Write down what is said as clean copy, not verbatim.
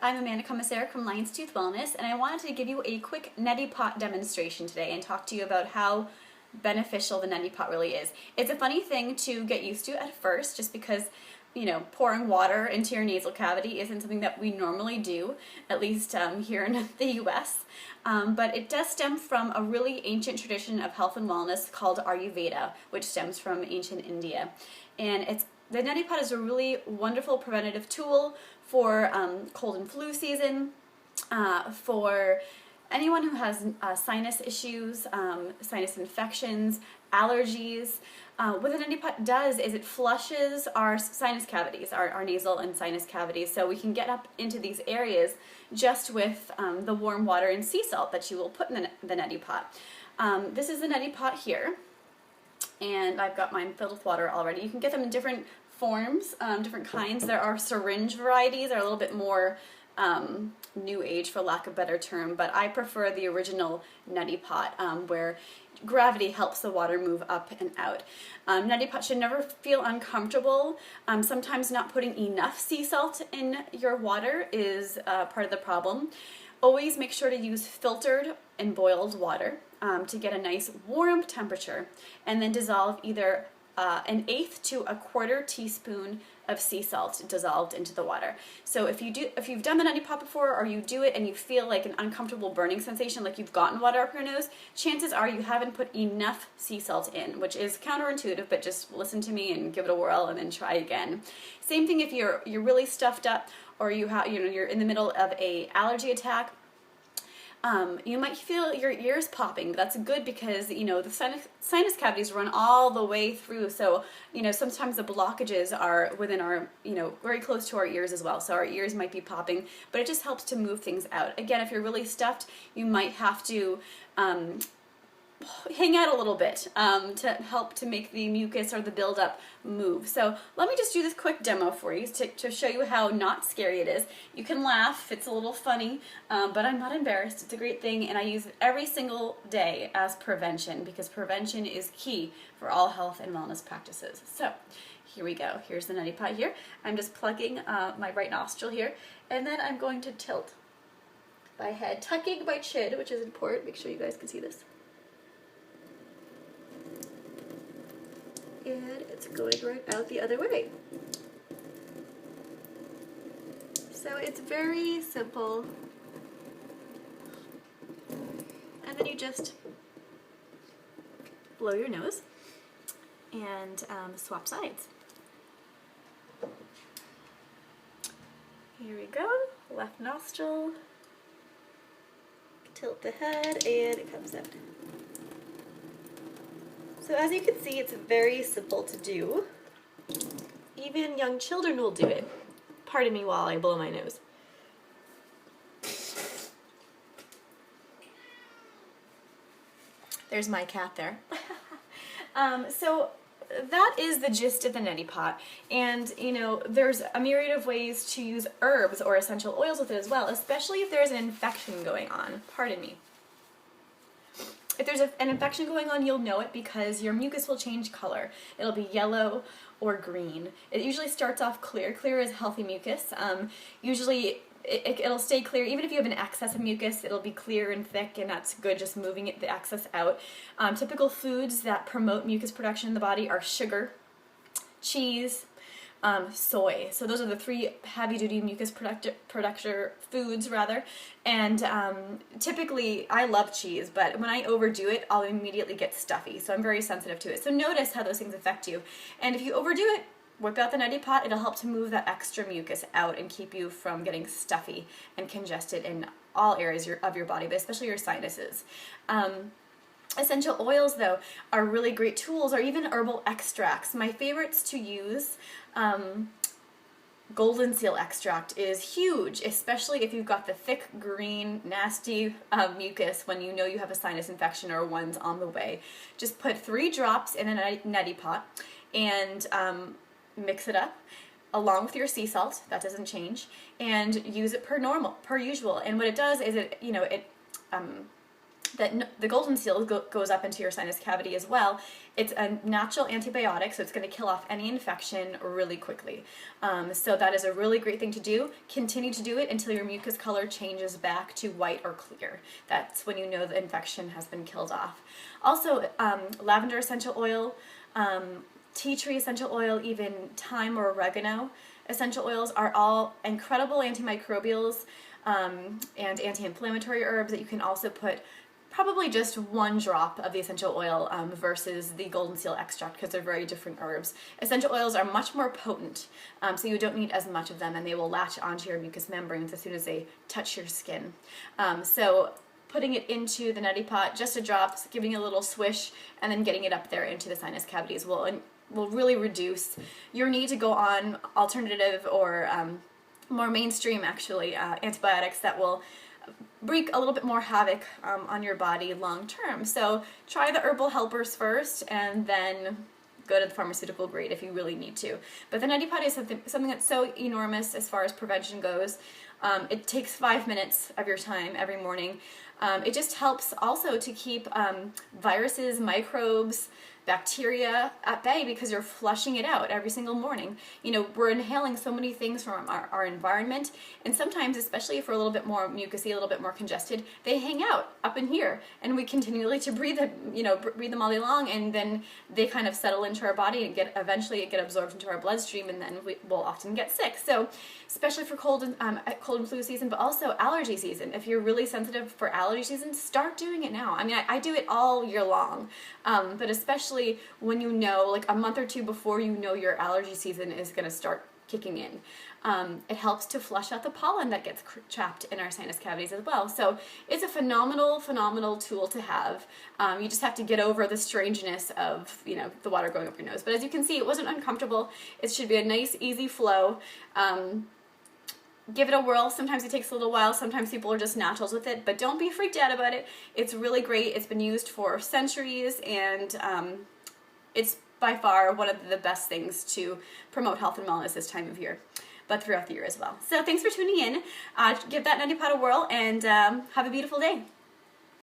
I'm Marie-Komisarek from Lion's Tooth Wellness, and I wanted to give you a quick neti pot demonstration today and talk to you about how beneficial the neti pot really is. It's a funny thing to get used to at first, just because, you know, pouring water into your nasal cavity isn't something that we normally do, at least here in the US. But it does stem from a really ancient tradition of health and wellness called Ayurveda, which stems from ancient India. And the neti pot is a really wonderful preventative tool for cold and flu season, for anyone who has sinus issues, sinus infections, allergies. What the neti pot does is it flushes our sinus cavities, our nasal and sinus cavities, so we can get up into these areas just with the warm water and sea salt that you will put in the neti pot. This is the neti pot here, and I've got mine filled with water already. You can get them in different forms, different kinds. There are syringe varieties, they're a little bit more new age, for lack of a better term, but I prefer the original neti pot where gravity helps the water move up and out. Neti pot should never feel uncomfortable. Sometimes not putting enough sea salt in your water is part of the problem. Always make sure to use filtered and boiled water to get a nice warm temperature, and then dissolve either an eighth to a quarter teaspoon of sea salt dissolved into the water. So if you've done the neti pot before, or you do it and you feel like an uncomfortable burning sensation, like you've gotten water up your nose, chances are you haven't put enough sea salt in, which is counterintuitive, but just listen to me and give it a whirl and then try again. Same thing if you're really stuffed up, or you're in the middle of a allergy attack. You might feel your ears popping, but that's good because, you know, the sinus cavities run all the way through, so, you know, sometimes the blockages are within our, you know, very close to our ears as well, so our ears might be popping, but it just helps to move things out. Again, if you're really stuffed, you might have to hang out a little bit to help to make the mucus or the buildup move. So let me just do this quick demo for you to show you how not scary it is. You can laugh, it's a little funny, but I'm not embarrassed. It's a great thing, and I use it every single day as prevention, because prevention is key for all health and wellness practices. So here we go. Here's the neti pot here. I'm just plugging my right nostril here, and then I'm going to tilt my head, tucking my chin, which is important. Make sure you guys can see this. And it's going right out the other way. So it's very simple. And then you just blow your nose and swap sides. Here we go. Left nostril. Tilt the head and it comes out. So as you can see, it's very simple to do. Even young children will do it. Pardon me while I blow my nose. There's my cat there. So that is the gist of the neti pot. And, you know, there's a myriad of ways to use herbs or essential oils with it as well, especially if there's an infection going on. Pardon me. If there's an infection going on, you'll know it because your mucus will change color. It'll be yellow or green. It usually starts off clear. Clear is healthy mucus. Usually it'll stay clear. Even if you have an excess of mucus, it'll be clear and thick, and that's good, just moving the excess out. Typical foods that promote mucus production in the body are sugar, cheese, soy. So those are the three heavy-duty mucus producer foods, rather. And typically, I love cheese, but when I overdo it, I'll immediately get stuffy. So I'm very sensitive to it. So notice how those things affect you. And if you overdo it, whip out the neti pot. It'll help to move that extra mucus out and keep you from getting stuffy and congested in all areas of your body, but especially your sinuses. Essential oils, though, are really great tools, or even herbal extracts. My favorites to use, golden seal extract is huge, especially if you've got the thick, green, nasty mucus when you know you have a sinus infection or one's on the way. Just put 3 drops in a neti pot and mix it up along with your sea salt. That doesn't change, and use it per usual. And what it does is it that the golden seal goes up into your sinus cavity as well. It's a natural antibiotic, so it's going to kill off any infection really quickly. So that is a really great thing to do. Continue to do it until your mucus color changes back to white or clear. That's when you know the infection has been killed off. Also, lavender essential oil, tea tree essential oil, even thyme or oregano essential oils are all incredible antimicrobials and anti-inflammatory herbs that you can also put probably just 1 drop of the essential oil versus the golden seal extract, because they're very different herbs. Essential oils are much more potent, so you don't need as much of them, and they will latch onto your mucous membranes as soon as they touch your skin. So putting it into the neti pot, just a drop, giving it a little swish, and then getting it up there into the sinus cavities will really reduce your need to go on alternative or more mainstream, actually, antibiotics that will wreak a little bit more havoc on your body long term. So try the herbal helpers first, and then go to the pharmaceutical grade if you really need to. But the neti pot is something that's so enormous as far as prevention goes. It takes 5 minutes of your time every morning. It just helps also to keep viruses, microbes, bacteria at bay, because you're flushing it out every single morning. You know, we're inhaling so many things from our environment, and sometimes, especially if we're a little bit more mucousy, a little bit more congested, they hang out up in here, and we continually to breathe them all day long, and then they kind of settle into our body and eventually get absorbed into our bloodstream, and then we'll often get sick. So especially for cold and flu season, but also allergy season. If you're really sensitive for allergy season, start doing it now. I mean, I do it all year long, but especially when you know, like a month or 2 before you know your allergy season is going to start kicking in. It helps to flush out the pollen that gets trapped in our sinus cavities as well. So it's a phenomenal tool to have. You just have to get over the strangeness of, the water going up your nose. But as you can see, it wasn't uncomfortable. It should be a nice, easy flow. Give it a whirl. Sometimes it takes a little while. Sometimes people are just naturals with it, but don't be freaked out about it. It's really great. It's been used for centuries, and it's by far one of the best things to promote health and wellness this time of year, but throughout the year as well. So thanks for tuning in. Give that neti pot a whirl, and have a beautiful day.